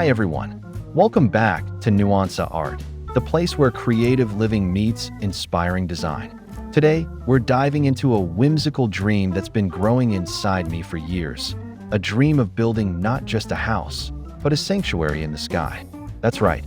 Hi everyone, welcome back to Nuansa Art, the place where creative living meets inspiring design. Today, we're diving into a whimsical dream that's been growing inside me for years. A dream of building not just a house, but a sanctuary in the sky. That's right,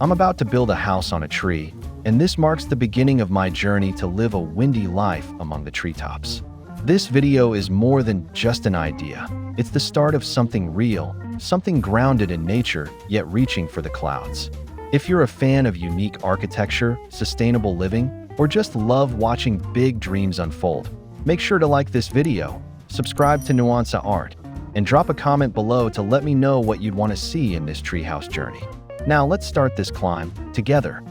I'm about to build a house on a tree, and this marks the beginning of my journey to live a windy life among the treetops. This video is more than just an idea. It's the start of something real, something grounded in nature, yet reaching for the clouds. If you're a fan of unique architecture, sustainable living, or just love watching big dreams unfold, make sure to like this video, subscribe to Nuansa Art, and drop a comment below to let me know what you'd want to see in this treehouse journey. Now let's start this climb together.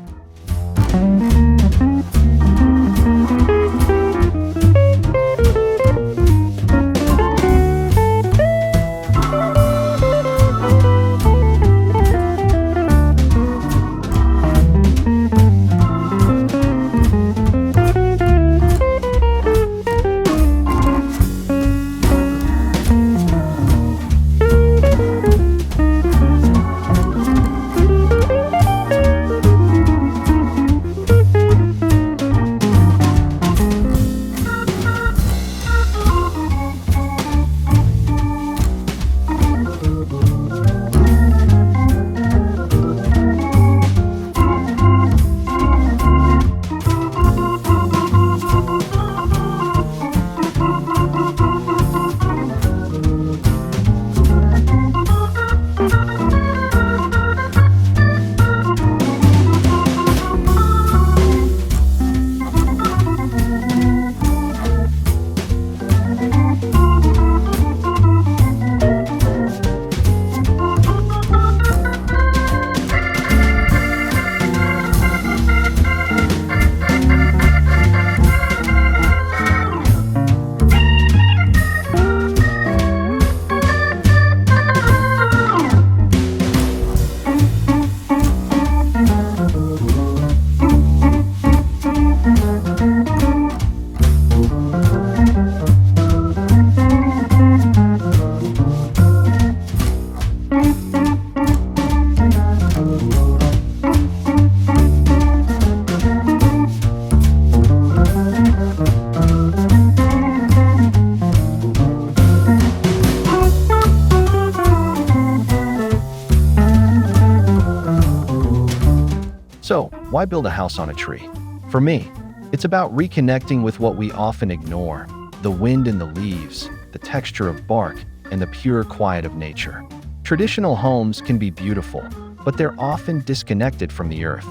So, why build a house on a tree? For me, it's about reconnecting with what we often ignore: the wind in the leaves, the texture of bark, and the pure quiet of nature. Traditional homes can be beautiful, but they're often disconnected from the earth.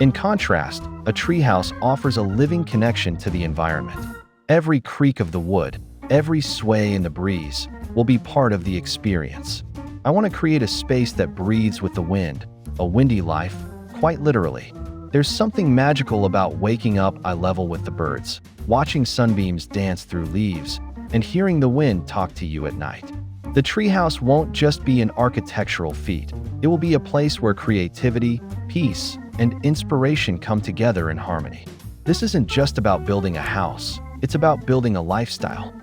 In contrast, a treehouse offers a living connection to the environment. Every creak of the wood, every sway in the breeze, will be part of the experience. I want to create a space that breathes with the wind, a windy life, quite literally. There's something magical about waking up eye level with the birds, watching sunbeams dance through leaves, and hearing the wind talk to you at night. The treehouse won't just be an architectural feat. It will be a place where creativity, peace, and inspiration come together in harmony. This isn't just about building a house, it's about building a lifestyle.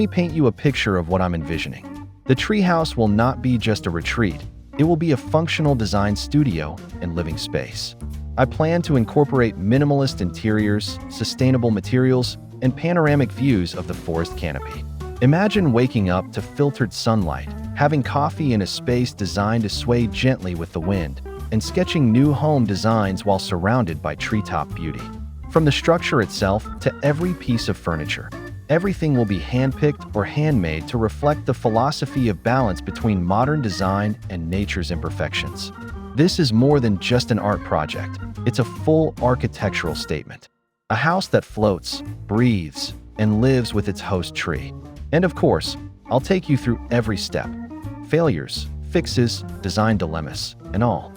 me paint you a picture of what I'm envisioning. The treehouse will not be just a retreat. It will be a functional design studio and living space. I plan to incorporate minimalist interiors, sustainable materials, and panoramic views of the forest canopy. Imagine waking up to filtered sunlight, having coffee in a space designed to sway gently with the wind, and sketching new home designs while surrounded by treetop beauty. From the structure itself to every piece of furniture, everything will be handpicked or handmade to reflect the philosophy of balance between modern design and nature's imperfections. This is more than just an art project. It's a full architectural statement. A house that floats, breathes, and lives with its host tree. And of course, I'll take you through every step. Failures, fixes, design dilemmas, and all.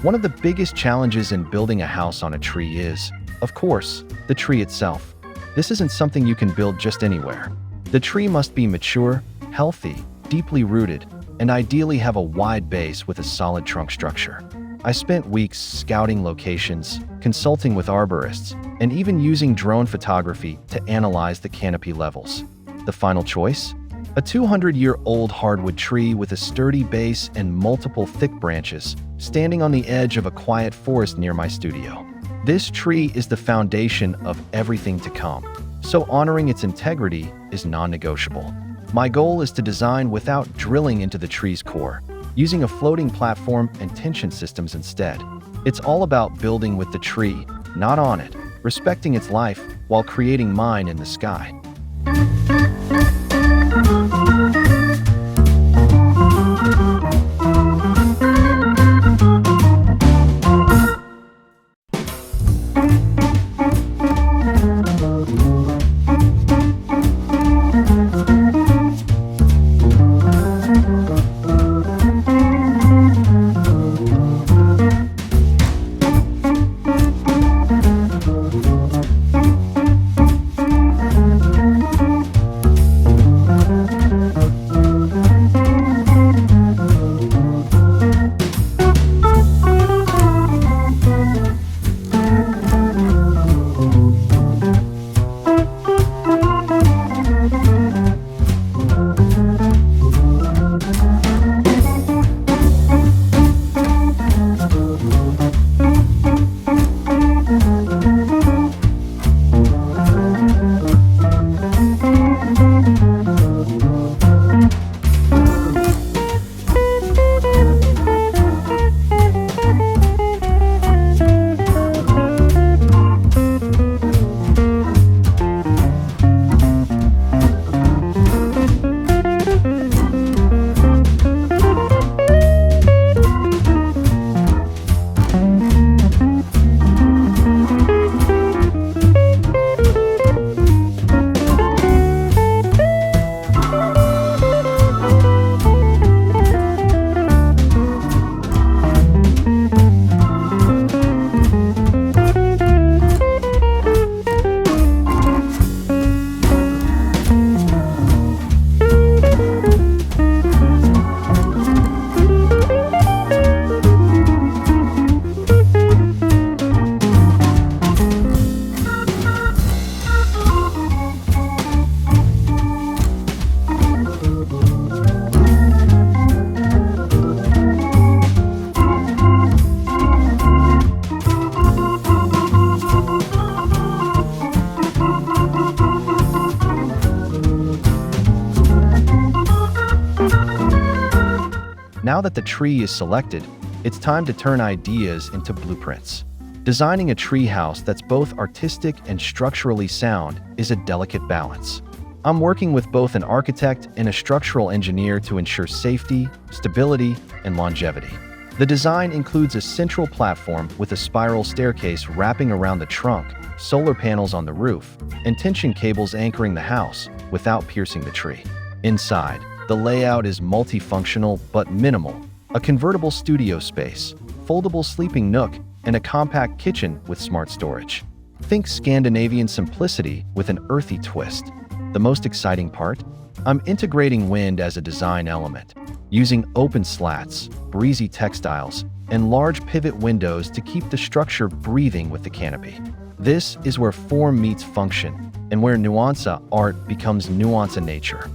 One of the biggest challenges in building a house on a tree is, of course, the tree itself. This isn't something you can build just anywhere. The tree must be mature, healthy, deeply rooted, and ideally have a wide base with a solid trunk structure. I spent weeks scouting locations, consulting with arborists, and even using drone photography to analyze the canopy levels. The final choice? A 200-year-old hardwood tree with a sturdy base and multiple thick branches, standing on the edge of a quiet forest near my studio. This tree is the foundation of everything to come, so honoring its integrity is non-negotiable. My goal is to design without drilling into the tree's core, using a floating platform and tension systems instead. It's all about building with the tree, not on it, respecting its life while creating mine in the sky. Now that the tree is selected, it's time to turn ideas into blueprints. Designing a treehouse that's both artistic and structurally sound is a delicate balance. I'm working with both an architect and a structural engineer to ensure safety, stability, and longevity. The design includes a central platform with a spiral staircase wrapping around the trunk, solar panels on the roof, and tension cables anchoring the house without piercing the tree. Inside, the layout is multifunctional but minimal: a convertible studio space, foldable sleeping nook, and a compact kitchen with smart storage. Think Scandinavian simplicity with an earthy twist. The most exciting part? I'm integrating wind as a design element, using open slats, breezy textiles, and large pivot windows to keep the structure breathing with the canopy. This is where form meets function, and where nuance art becomes nuance nature.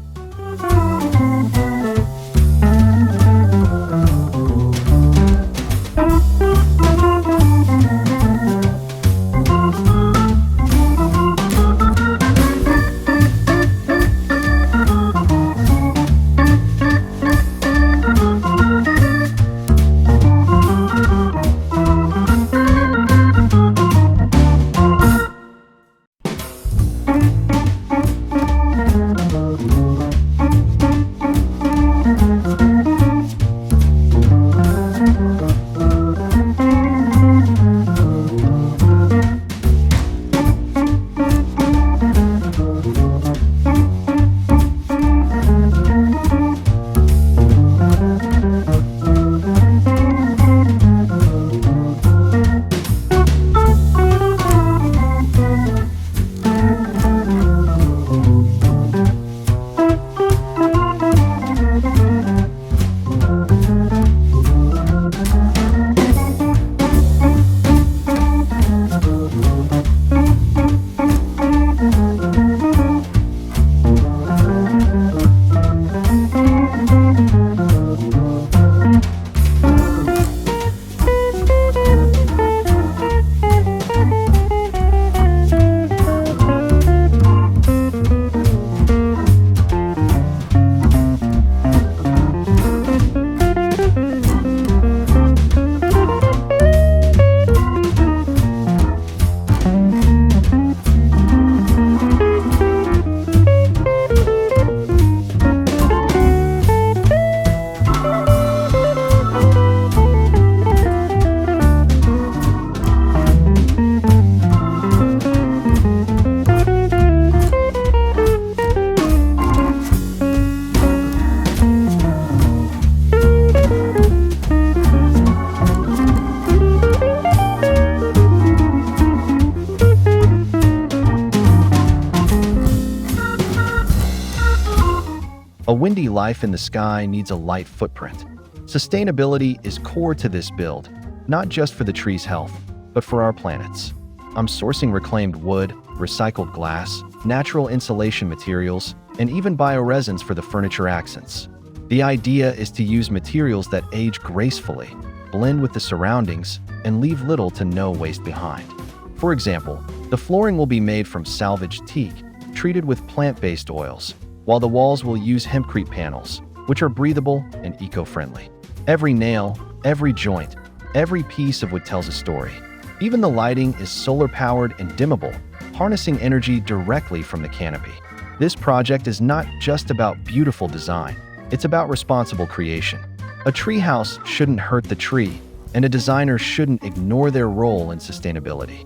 A windy life in the sky needs a light footprint. Sustainability is core to this build, not just for the tree's health, but for our planet's. I'm sourcing reclaimed wood, recycled glass, natural insulation materials, and even bioresins for the furniture accents. The idea is to use materials that age gracefully, blend with the surroundings, and leave little to no waste behind. For example, the flooring will be made from salvaged teak, treated with plant-based oils, while the walls will use hempcrete panels, which are breathable and eco-friendly. Every nail, every joint, every piece of wood tells a story. Even the lighting is solar-powered and dimmable, harnessing energy directly from the canopy. This project is not just about beautiful design, it's about responsible creation. A treehouse shouldn't hurt the tree, and a designer shouldn't ignore their role in sustainability.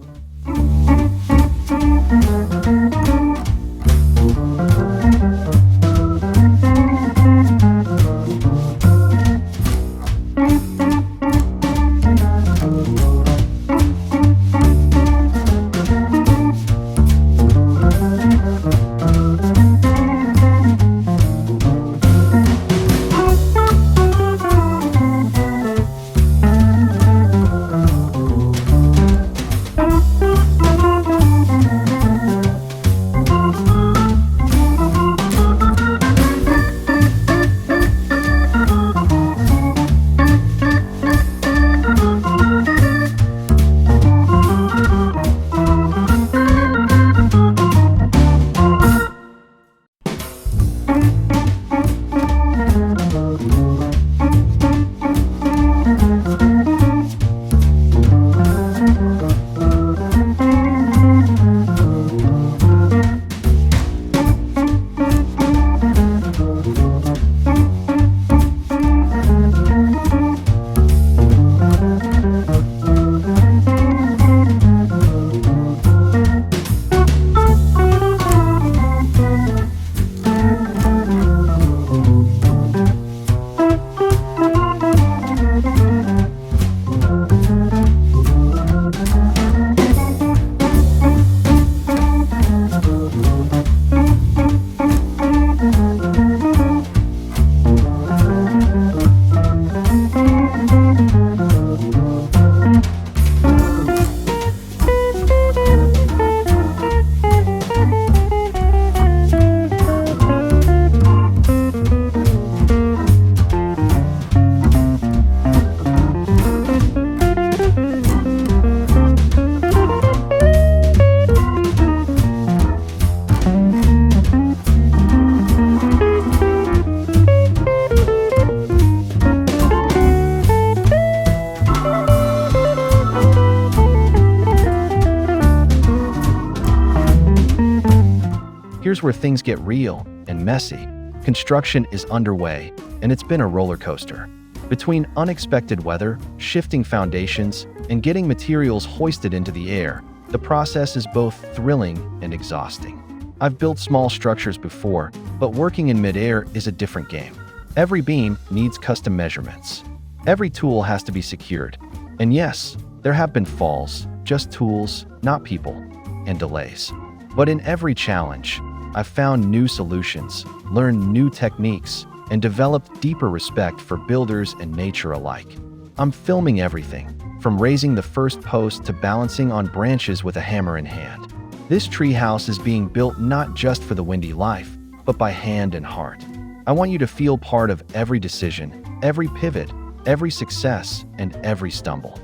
here's where things get real and messy. Construction is underway, and it's been a roller coaster. Between unexpected weather, shifting foundations, and getting materials hoisted into the air, the process is both thrilling and exhausting. I've built small structures before, but working in midair is a different game. Every beam needs custom measurements. Every tool has to be secured. And yes, there have been falls, just tools, not people, and delays. But in every challenge, I've found new solutions, learned new techniques, and developed deeper respect for builders and nature alike. I'm filming everything, from raising the first post to balancing on branches with a hammer in hand. This treehouse is being built not just for the windy life, but by hand and heart. I want you to feel part of every decision, every pivot, every success, and every stumble.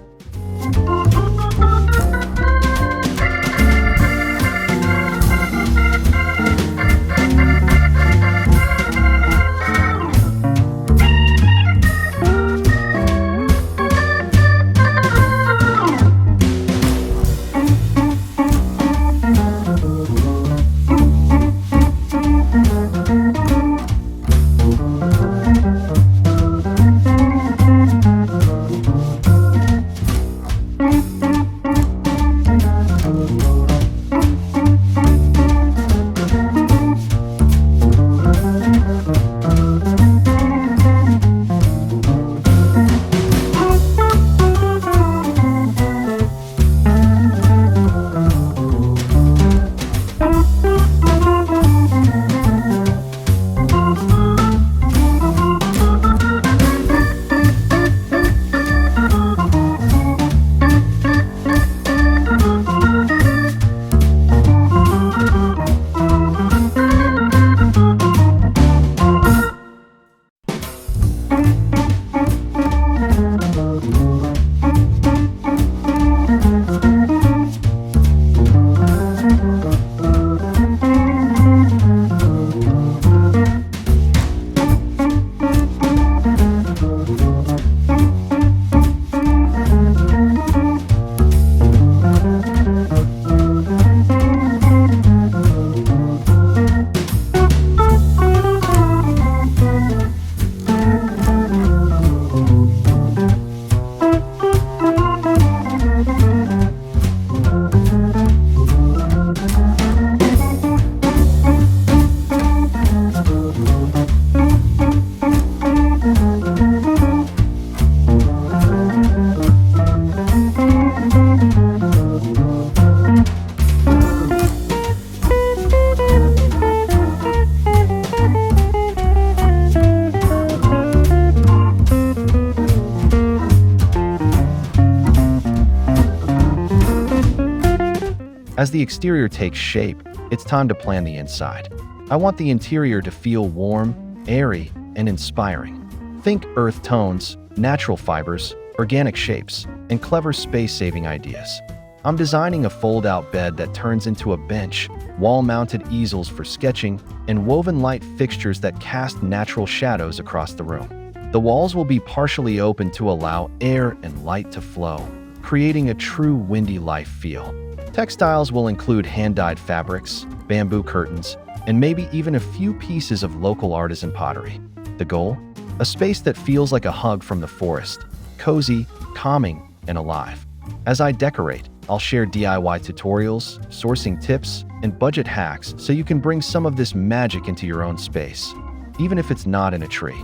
As the exterior takes shape, it's time to plan the inside. I want the interior to feel warm, airy, and inspiring. Think earth tones, natural fibers, organic shapes, and clever space-saving ideas. I'm designing a fold-out bed that turns into a bench, wall-mounted easels for sketching, and woven light fixtures that cast natural shadows across the room. The walls will be partially open to allow air and light to flow, creating a true windy life feel. Textiles will include hand-dyed fabrics, bamboo curtains, and maybe even a few pieces of local artisan pottery. The goal? A space that feels like a hug from the forest, cozy, calming, and alive. As I decorate, I'll share DIY tutorials, sourcing tips, and budget hacks so you can bring some of this magic into your own space, even if it's not in a tree.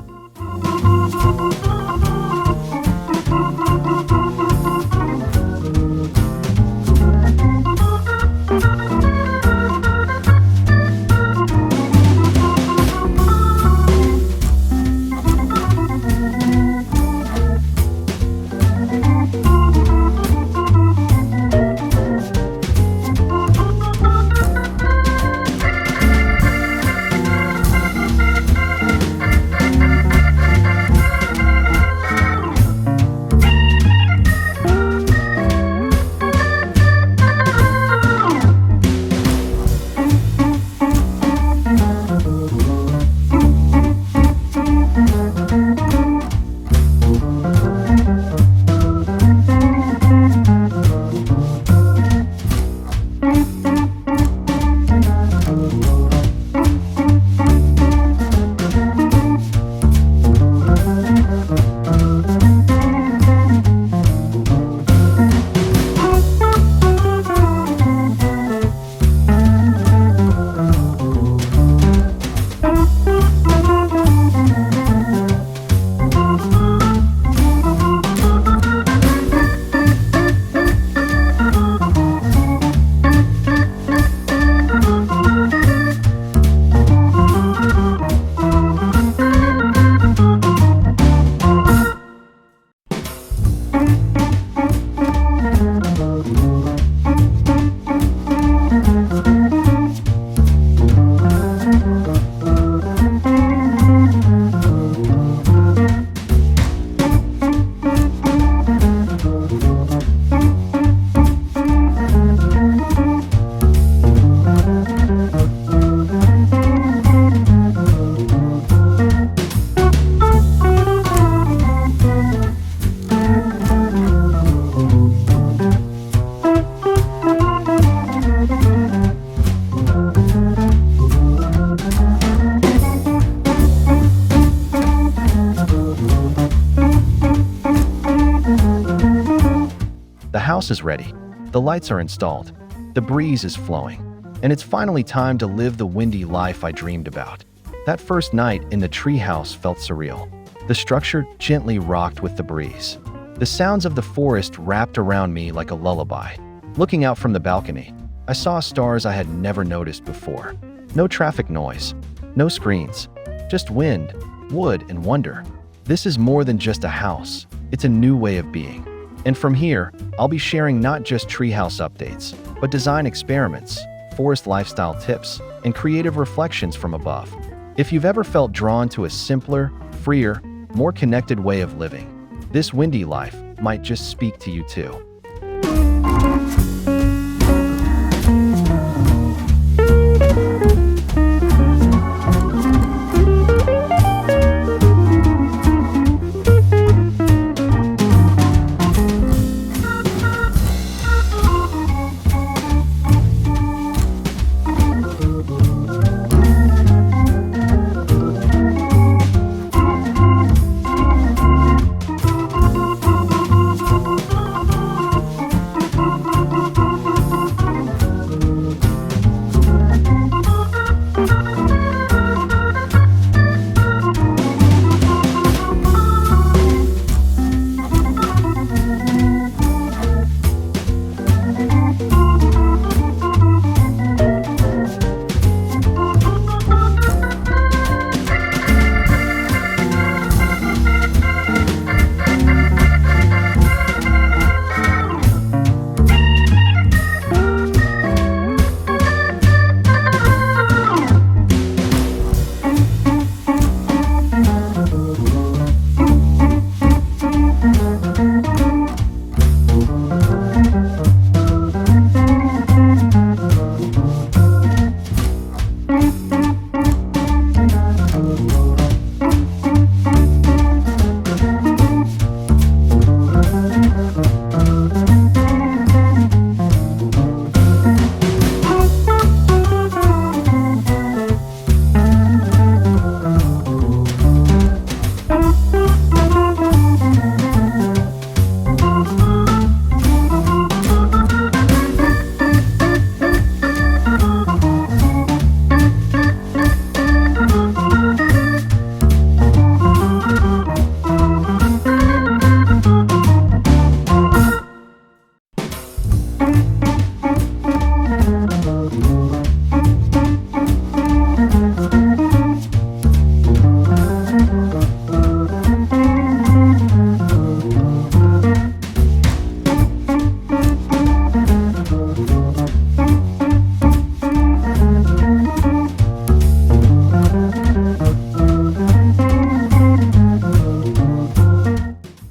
house is ready, the lights are installed, the breeze is flowing, and it's finally time to live the windy life I dreamed about. That first night in the treehouse felt surreal. The structure gently rocked with the breeze. The sounds of the forest wrapped around me like a lullaby. Looking out from the balcony, I saw stars I had never noticed before. No traffic noise, no screens, just wind, wood, and wonder. This is more than just a house. It's a new way of being. And from here, I'll be sharing not just treehouse updates, but design experiments, forest lifestyle tips, and creative reflections from above. If you've ever felt drawn to a simpler, freer, more connected way of living, this windy life might just speak to you too.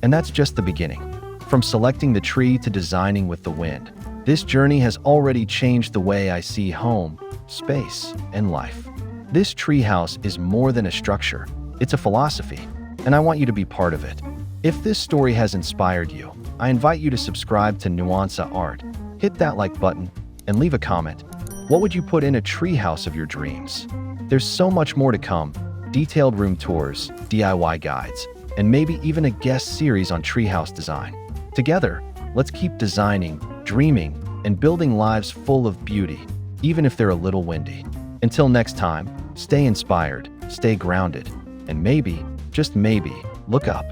And that's just the beginning. From selecting the tree to designing with the wind, this journey has already changed the way I see home, space, and life. This treehouse is more than a structure, it's a philosophy, and I want you to be part of it. If this story has inspired you, I invite you to subscribe to Nuansa Art, hit that like button, and leave a comment. What would you put in a treehouse of your dreams? There's so much more to come: detailed room tours, DIY guides, and maybe even a guest series on treehouse design. Together, let's keep designing, dreaming, and building lives full of beauty, even if they're a little windy. Until next time, stay inspired, stay grounded, and maybe, just maybe, look up.